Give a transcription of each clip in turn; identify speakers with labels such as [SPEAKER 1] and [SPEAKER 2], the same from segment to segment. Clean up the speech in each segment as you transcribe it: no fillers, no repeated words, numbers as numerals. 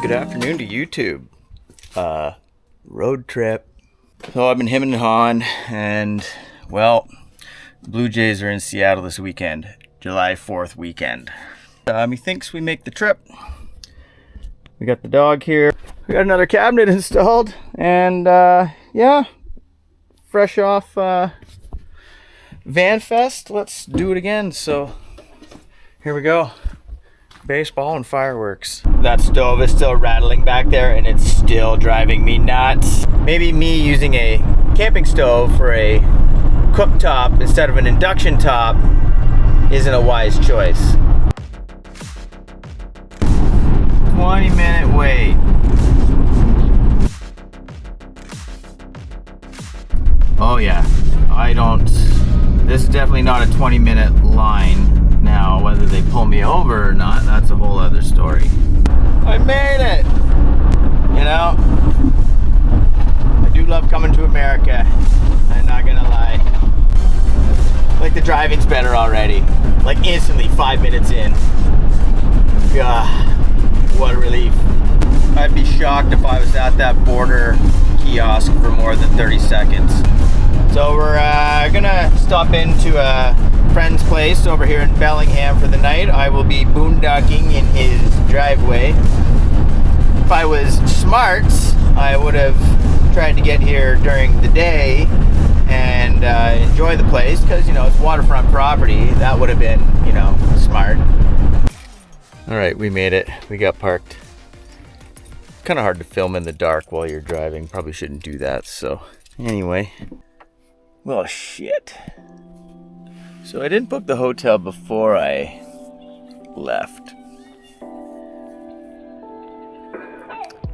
[SPEAKER 1] Good afternoon to YouTube. Road trip. So I've been hemming and hawing, and well, the Blue Jays are in Seattle this weekend, July 4th weekend. Methinks we make the trip. We got the dog here. We got another cabinet installed, and yeah, fresh off Van Fest. Let's do it again. So here we go. Baseball and fireworks. That stove is still rattling back there, and it's still driving me nuts. Maybe me using a camping stove for a cooktop instead of an induction top isn't a wise choice. 20-minute wait. Oh yeah, this is definitely not a 20-minute line. Now, whether they pull me over or not, that's a whole other story. I made it! You know, I do love coming to America. I'm not gonna lie. Like, the driving's better already. Like, instantly, 5 minutes in. God, what a relief. I'd be shocked if I was at that border kiosk for more than 30 seconds. So we're gonna stop into a friend's place over here in Bellingham for the night. I will be boondocking in his driveway. If I was smart, I would have tried to get here during the day and enjoy the place, because, you know, it's waterfront property. That would have been, you know, smart. All right, we made it. We got parked. Kind of hard to film in the dark while you're driving. Probably shouldn't do that. So anyway, well, shit. So I didn't book the hotel before I left.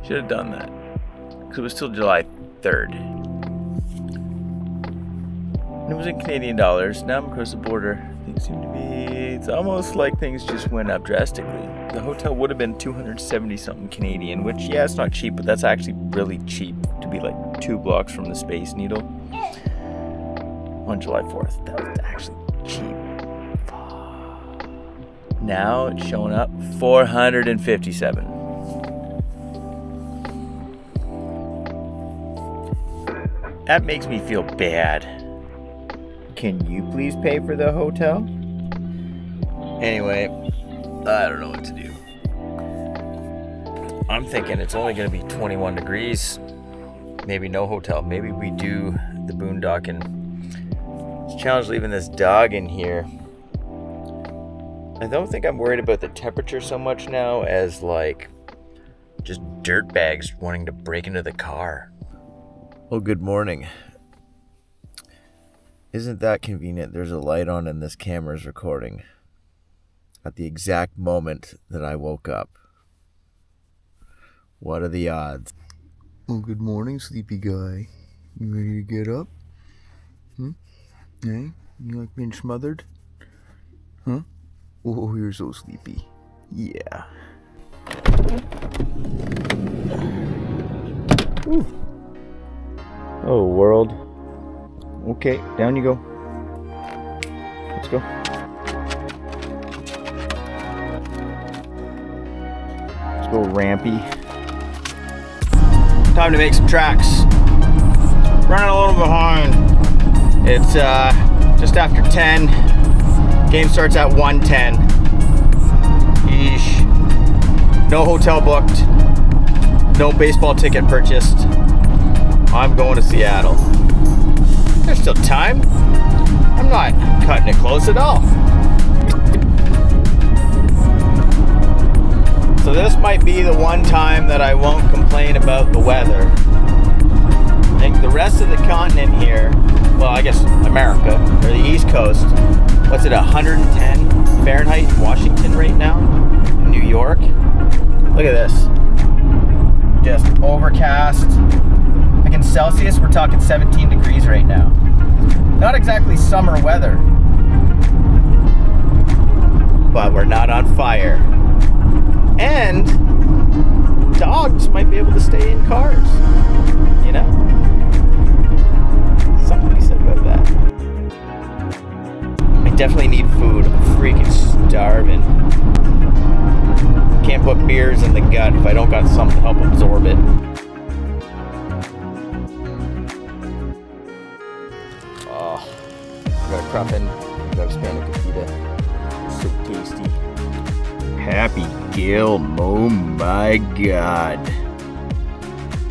[SPEAKER 1] Should have done that, because it was still July 3rd. And it was in Canadian dollars. Now I'm across the border. Things seem to be, it's almost like things just went up drastically. The hotel would have been 270 something Canadian, which, yeah, it's not cheap, but that's actually really cheap to be like 2 blocks from the Space Needle on July 4th. That was actually cheap. Now it's showing up 457. That makes me feel bad. Can you please pay for the hotel? Anyway, I don't know what to do. I'm thinking it's only going to be 21 degrees. Maybe no hotel. Maybe we do the boondocking. It's a challenge leaving this dog in here. I don't think I'm worried about the temperature so much now as, like, just dirtbags wanting to break into the car. Oh, good morning. Isn't that convenient? There's a light on and this camera's recording at the exact moment that I woke up. What are the odds? Oh, good morning, sleepy guy. You ready to get up? Hey? You like being smothered? Huh? Oh, you're so sleepy. Yeah. Ooh. Oh, world. Okay, down you go. Let's go. Let's go, Rampy. Time to make some tracks. Running a little behind. It's just after 10. Game starts at 1:10. Yeesh. No hotel booked. No baseball ticket purchased. I'm going to Seattle. There's still time. I'm not cutting it close at all. So this might be the one time that I won't complain about the weather. I think the rest of the continent here, well, I guess America, or the East Coast, what's it, 110 Fahrenheit in Washington right now? New York? Look at this. Just overcast. Like in Celsius, we're talking 17 degrees right now. Not exactly summer weather. But we're not on fire. And dogs might be able to stay in cars. You know? Something to be said about that. I definitely need food. I'm freaking starving. Can't put beers in the gut if I don't got something to help absorb it. Oh, got a crumpin, got a Hispanic pita. So tasty. Happy Gil, oh my god.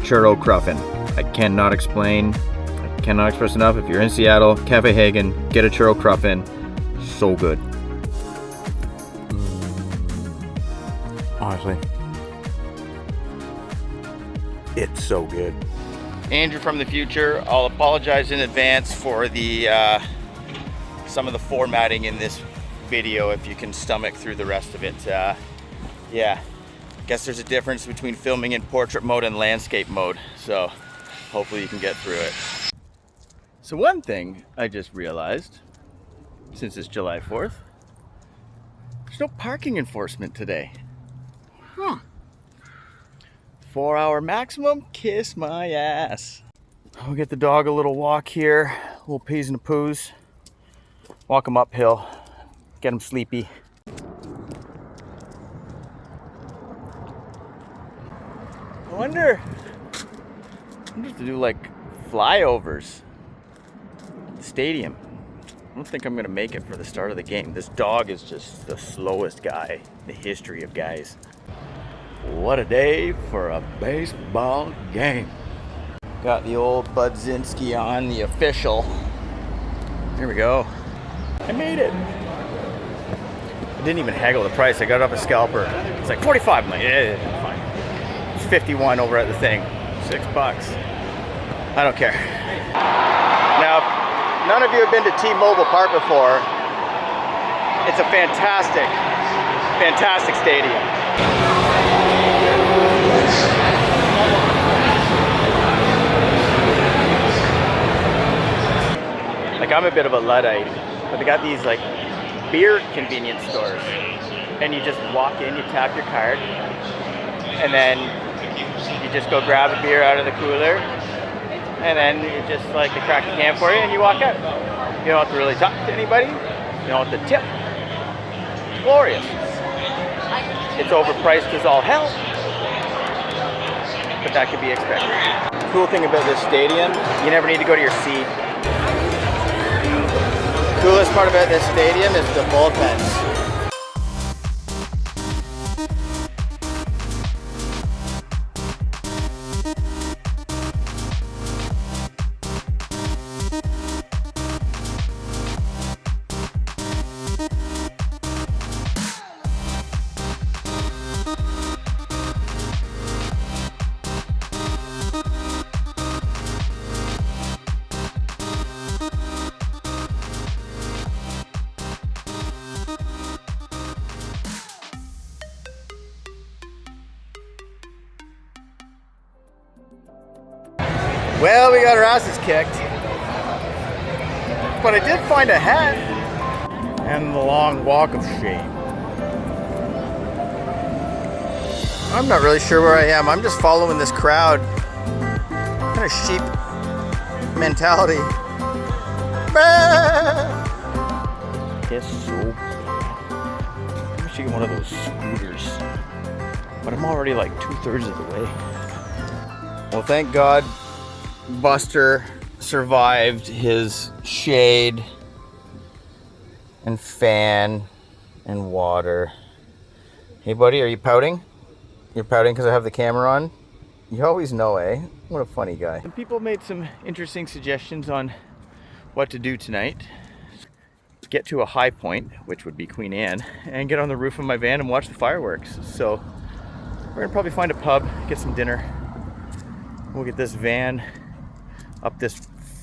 [SPEAKER 1] Churro cruffin. I cannot explain, I cannot express enough. If you're in Seattle, Cafe Hagen, get a churro cruffin. So good. Honestly, it's so good. Andrew from the future, I'll apologize in advance for the some of the formatting in this video if you can stomach through the rest of it. Yeah, guess there's a difference between filming in portrait mode and landscape mode, so hopefully you can get through it. So one thing I just realized, since it's July 4th, there's no parking enforcement today. 4-hour maximum, kiss my ass. I'll get the dog a little walk here, a little peas and poos. Walk him uphill, get him sleepy. I wonder if to do like flyovers at the stadium. I don't think I'm gonna make it for the start of the game. This dog is just the slowest guy in the history of guys. What a day for a baseball game. Got the old Budzinski on, the official. Here we go. I made it. I didn't even haggle the price. I got it off a scalper. It's like 45. I'm like, yeah, fine. It's 51 over at the thing. $6. I don't care. Now, if none of you have been to T-Mobile Park before, it's a fantastic, fantastic stadium. Like, I'm a bit of a Luddite, but they got these like beer convenience stores, and you just walk in, you tap your card, and then you just go grab a beer out of the cooler, and then you just like they crack the can for you, and you walk out. You don't have to really talk to anybody. You don't have to tip. It's glorious. It's overpriced as all hell, but that could be expected. The cool thing about this stadium, you never need to go to your seat. Coolest part about this stadium is the bullpens. Well, we got our asses kicked, but I did find a hat and the long walk of shame. I'm not really sure where I am. I'm just following this crowd. Kind of sheep mentality. It's so bad. I should get one of those scooters, but I'm already like 2/3 of the way. Well, thank God Buster survived his shade and fan and water. Hey buddy, are you pouting? You're pouting because I have the camera on? You always know, eh? What a funny guy. Some people made some interesting suggestions on what to do tonight. Get to a high point, which would be Queen Anne, and get on the roof of my van and watch the fireworks. So we're gonna probably find a pub, get some dinner. We'll get this van up this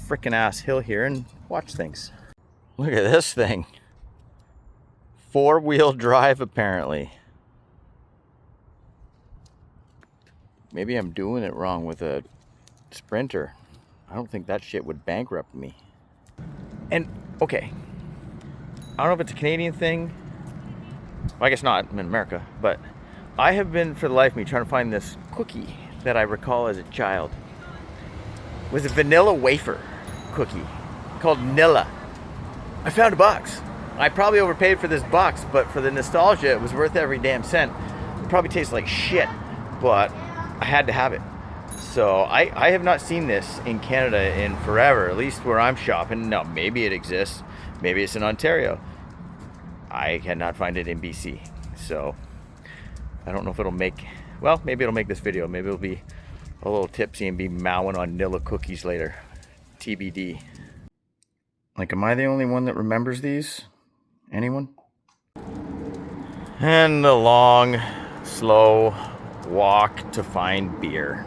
[SPEAKER 1] frickin' ass hill here and watch things. Look at this thing. 4-wheel drive, apparently. Maybe I'm doing it wrong with a Sprinter. I don't think that shit would bankrupt me. And, okay, I don't know if it's a Canadian thing. Well, I guess not, I'm in America. But I have been, for the life of me, trying to find this cookie that I recall as a child. It was a vanilla wafer cookie called Nilla. I found a box. I probably overpaid for this box, but for the nostalgia, it was worth every damn cent. probably tastes like shit, but I had to have it. So I have not seen this in Canada in forever, at least where I'm shopping. Now, maybe it exists. Maybe it's in Ontario. I cannot find it in BC. So I don't know if it'll make, well, maybe it'll make this video. Maybe it'll be a little tipsy and be mowing on Nilla cookies later. TBD. Like, am I the only one that remembers these? Anyone? And a long, slow walk to find beer.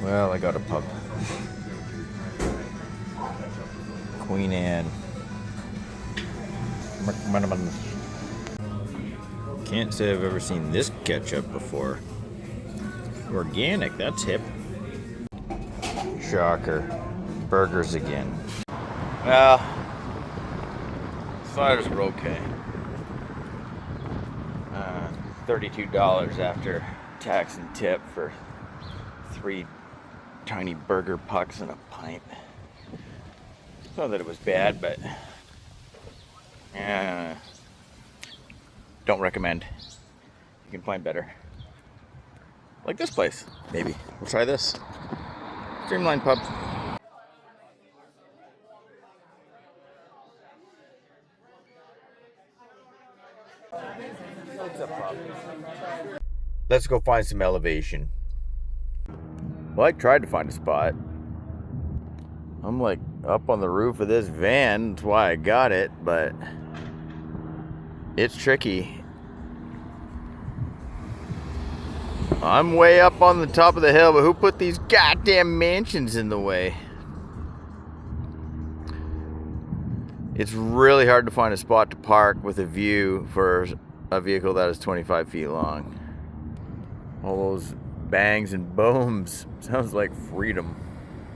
[SPEAKER 1] Well, I got a pub. Queen Anne. Can't say I've ever seen this ketchup before. Organic, that's hip. Shocker. Burgers again. Well, sliders were okay. $32 after tax and tip for 3 tiny burger pucks and a pint. It's not that it was bad, but don't recommend. You can find better. Like this place, maybe. We'll try this. Streamline Pub. What's up, Pub? Let's go find some elevation. Well, I tried to find a spot. I'm like up on the roof of this van. That's why I got it, but it's tricky. I'm way up on the top of the hill, but who put these goddamn mansions in the way? It's really hard to find a spot to park with a view for a vehicle that is 25 feet long. All those bangs and booms sounds like freedom.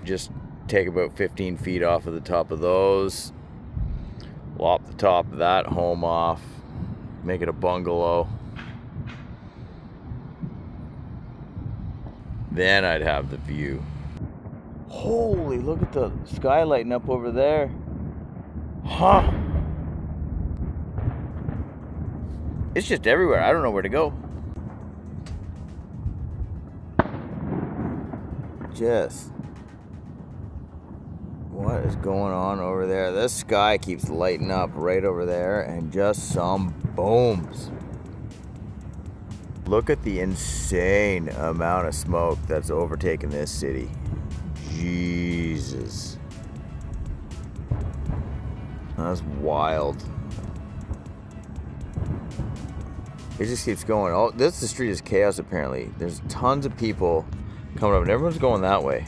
[SPEAKER 1] Just take about 15 feet off of the top of those, lop the top of that home off, make it a bungalow. Then I'd have the view. Holy, look at the sky lighting up over there. Huh. It's just everywhere. I don't know where to go. Just what is going on over there? This sky keeps lighting up right over there, and just some booms. Look at the insane amount of smoke that's overtaken this city. Jesus. That's wild. It just keeps going. Oh, the street is chaos apparently. There's tons of people coming up and everyone's going that way.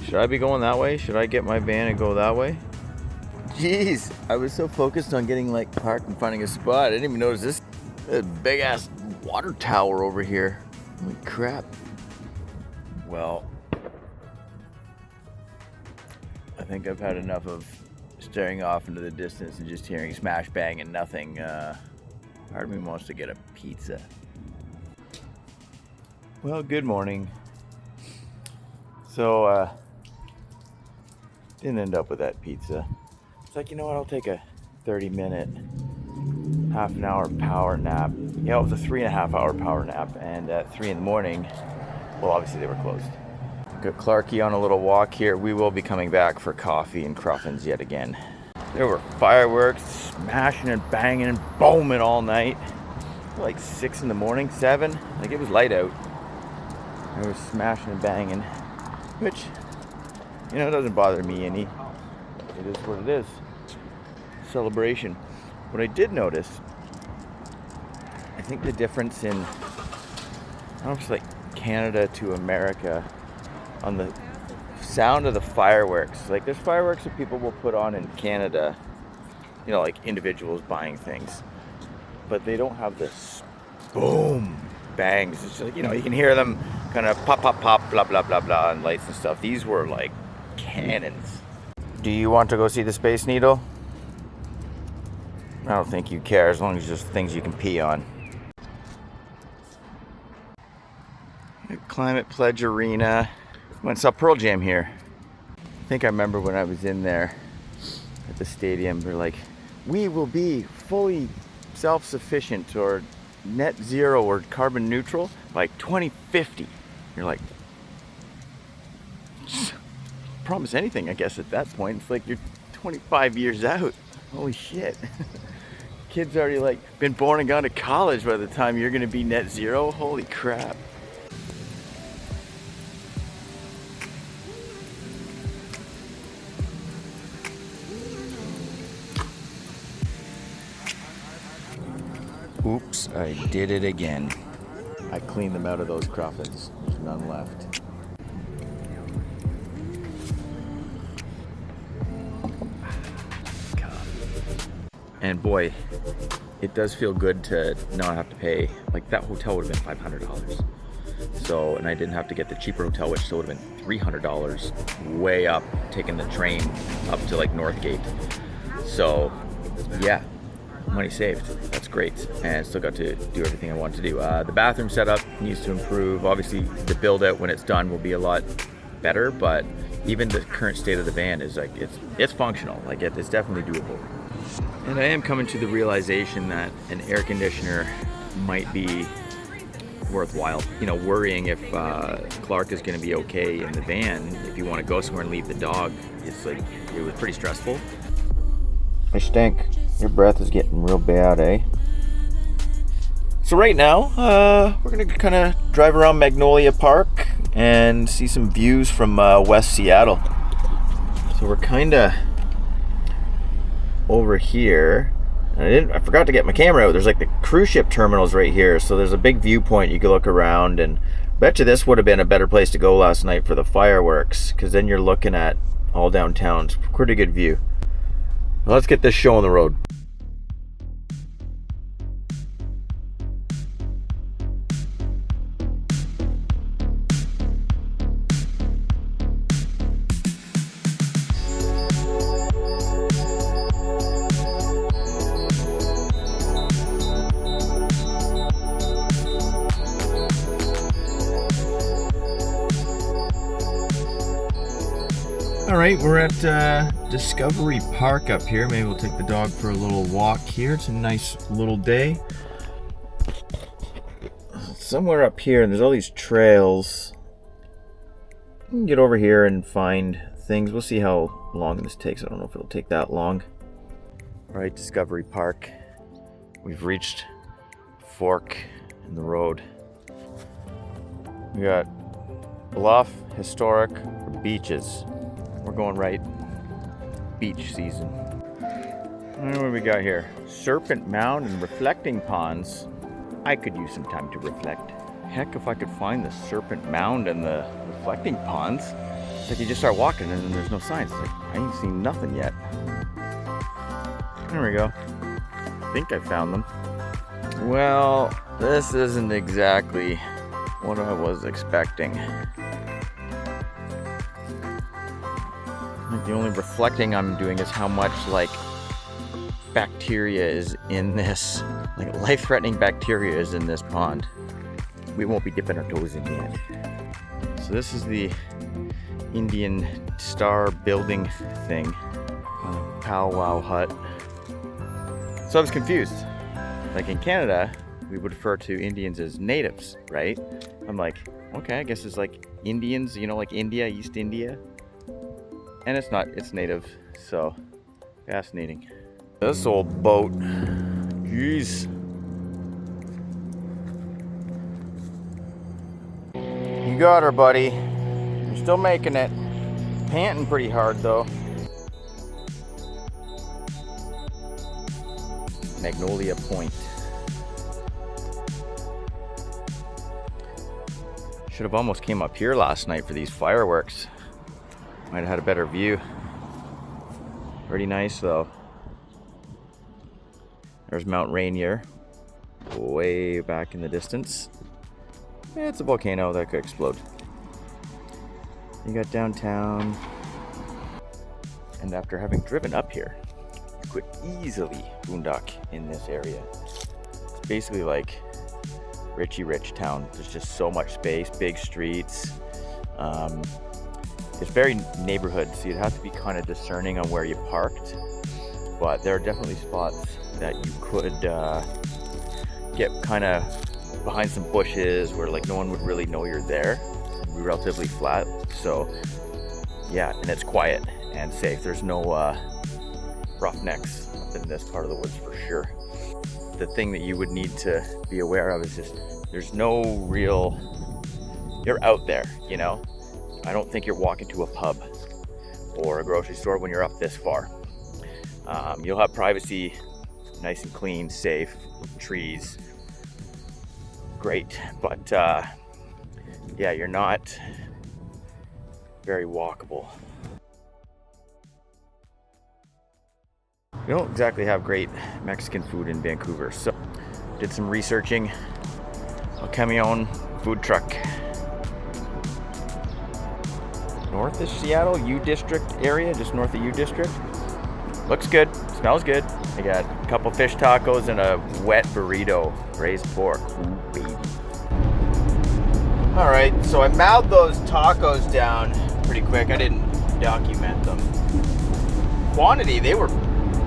[SPEAKER 1] Should I be going that way? Should I get my van and go that way? Jeez, I was so focused on getting like parked and finding a spot. I didn't even notice this big ass water tower over here. Holy crap. Well, I think I've had enough of staring off into the distance and just hearing smash bang and nothing. Part of me wants to get a pizza. Well, good morning. So, didn't end up with that pizza. It's like, you know what, I'll take a 30-minute, half an hour power nap. Yeah, it was a 3.5-hour power nap, and at 3 in the morning, well, obviously they were closed. Got Clarky on a little walk here. We will be coming back for coffee and cruffins yet again. There were fireworks smashing and banging and booming all night. Like 6 in the morning, 7. Like it was light out. It was smashing and banging, which, you know, doesn't bother me any. It is what it is. Celebration. What I did notice, I think the difference in, I don't know if it's like Canada to America, on the sound of the fireworks. Like there's fireworks that people will put on in Canada, you know, like individuals buying things, but they don't have this boom bangs. It's like, you know, you can hear them kind of pop pop pop blah blah blah blah and lights and stuff. These were like cannons. Do you want to go see the Space Needle? I don't think you care, as long as it's just things you can pee on. Climate Pledge Arena. Went and saw Pearl Jam here. I think I remember when I was in there at the stadium, they're like, we will be fully self-sufficient or net zero or carbon neutral by 2050. You're like, promise anything, I guess, at that point. It's like you're 25 years out. Holy shit. Kids already like been born and gone to college by the time you're gonna be net zero. Holy crap. Oops, I did it again. I cleaned them out of those cruffins. There's none left. And boy, it does feel good to not have to pay. Like that hotel would have been $500. So, and I didn't have to get the cheaper hotel, which still would have been $300 way up, taking the train up to like Northgate. So yeah, money saved. That's great. And still got to do everything I wanted to do. The bathroom setup needs to improve. Obviously the build out when it's done will be a lot better, but even the current state of the van is like, it's functional. Like it's definitely doable. And I am coming to the realization that an air conditioner might be worthwhile. You know, worrying if Clark is going to be okay in the van. If you want to go somewhere and leave the dog, it's like, it was pretty stressful. I stink. Your breath is getting real bad, eh? So right now, we're going to kind of drive around Magnolia Park and see some views from West Seattle. So we're kind of over here. I forgot to get my camera out. There's like the cruise ship terminals right here, so there's a big viewpoint you can look around, and bet you this would have been a better place to go last night for the fireworks, because then you're looking at all downtown. It's a pretty good view. Let's get this show on the road. All right, we're at Discovery Park up here. Maybe we'll take the dog for a little walk here. It's a nice little day. Somewhere up here, and there's all these trails. We can get over here and find things. We'll see how long this takes. I don't know if it'll take that long. All right, Discovery Park. We've reached a fork in the road. We got bluff, historic, or beaches. We're going right beach season. And what do we got here? Serpent Mound and reflecting ponds. I could use some time to reflect. Heck, if I could find the Serpent Mound and the reflecting ponds. It's like you just start walking and then there's no signs. It's like, I ain't seen nothing yet. There we go. I think I found them. Well, this isn't exactly what I was expecting. The only reflecting I'm doing is how much like bacteria is in this, like life-threatening bacteria is in this pond. We won't be dipping our toes in yet. So this is the Indian Star building thing, powwow hut. So I was confused. Like in Canada, we would refer to Indians as natives, right? I'm like, okay, I guess it's like Indians, you know, like India, East India. And it's not, it's native, so fascinating. This old boat, jeez. You got her, buddy. You're still making it. Panting pretty hard though. Magnolia Point. Should have almost came up here last night for these fireworks. Might have had a better view. Pretty nice though. There's Mount Rainier, way back in the distance. Yeah, it's a volcano that could explode. You got downtown. And after having driven up here, you could easily boondock in this area. It's basically like Richie Rich town. There's just so much space, big streets. It's very neighborhood, so you'd have to be kind of discerning on where you parked. but there are definitely spots that you could get kind of behind some bushes where like no one would really know you're there. It'd be relatively flat, so yeah, and it's quiet and safe. There's no roughnecks up in this part of the woods for sure. The thing that you would need to be aware of is just there's no real, you're out there, you know? I don't think you're walking to a pub or a grocery store when you're up this far. You'll have privacy, nice and clean, safe, trees, great, but yeah, you're not very walkable. You don't exactly have great Mexican food in Vancouver, so did some researching. El Camion food truck. North of Seattle, U District area, just north of U District. Looks good, smells good. I got a couple fish tacos and a wet burrito, braised pork. Ooh, baby. All right, so I mouthed those tacos down pretty quick. I didn't document them. Quantity, they were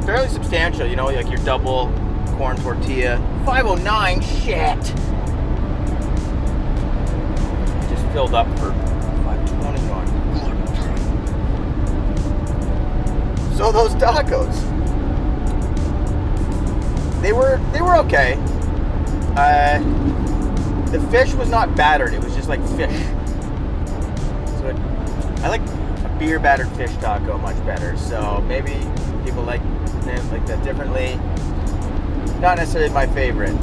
[SPEAKER 1] fairly substantial, you know, like your double corn tortilla. 509, shit. Just filled up for 521. So those tacos, they were okay. The fish was not battered, it was just like fish. So I like a beer battered fish taco much better. So maybe people like that differently. Not necessarily my favorite.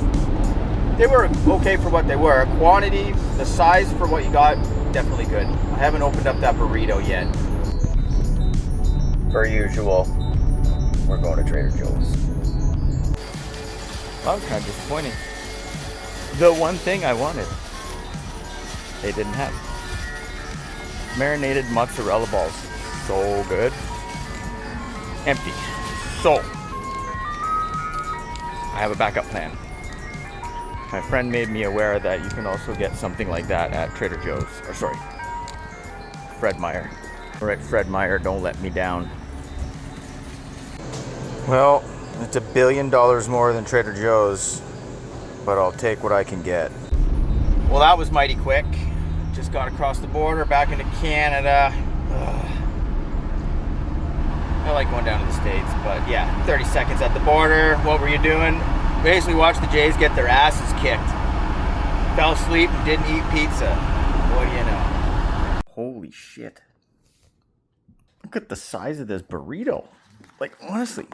[SPEAKER 1] They were okay for what they were. Quantity, the size for what you got, definitely good. I haven't opened up that burrito yet. Per usual, we're going to Trader Joe's. Well, that was kind of disappointing. The one thing I wanted, they didn't have. Marinated mozzarella balls. So good. Empty. So, I have a backup plan. My friend made me aware that you can also get something like that at Trader Joe's. Or sorry, Fred Meyer. Alright, Fred Meyer, don't let me down. Well, it's $1 billion more than Trader Joe's, but I'll take what I can get. Well, that was mighty quick. Just got across the border, back into Canada. Ugh. I like going down to the States, but yeah, 30 seconds at the border. What were you doing? Basically watched the Jays get their asses kicked. Fell asleep and didn't eat pizza. What do you know? Holy shit. Look at the size of this burrito. Like, honestly.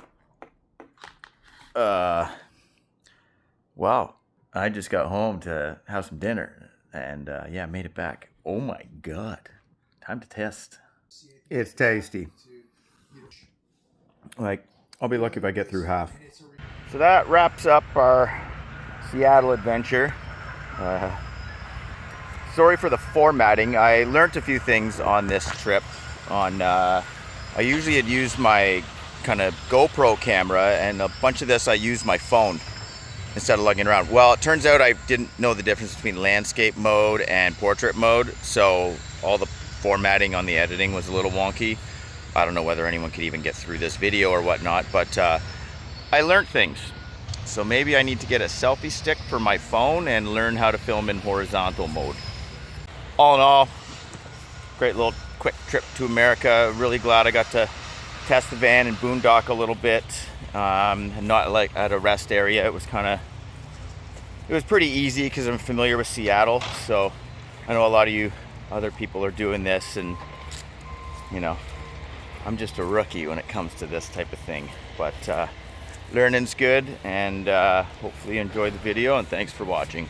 [SPEAKER 1] Wow. I just got home to have some dinner and yeah, made it back. Oh my God. Time to test. It's tasty. Like, I'll be lucky if I get through half. So that wraps up our Seattle adventure. Sorry for the formatting. I learned a few things on this trip. I usually had used my kind of GoPro camera, and a bunch of this I used my phone instead of lugging around. Well, it turns out I didn't know the difference between landscape mode and portrait mode, so all the formatting on the editing was a little wonky. I don't know whether anyone could even get through this video or whatnot, but I learned things. So maybe I need to get a selfie stick for my phone and learn how to film in horizontal mode. All in all, great little quick trip to America. Really glad I got to test the van in Boondock a little bit. Not like at a rest area. It was pretty easy because I'm familiar with Seattle. So I know a lot of you other people are doing this, and you know, I'm just a rookie when it comes to this type of thing. But learning's good, and hopefully you enjoyed the video, and thanks for watching.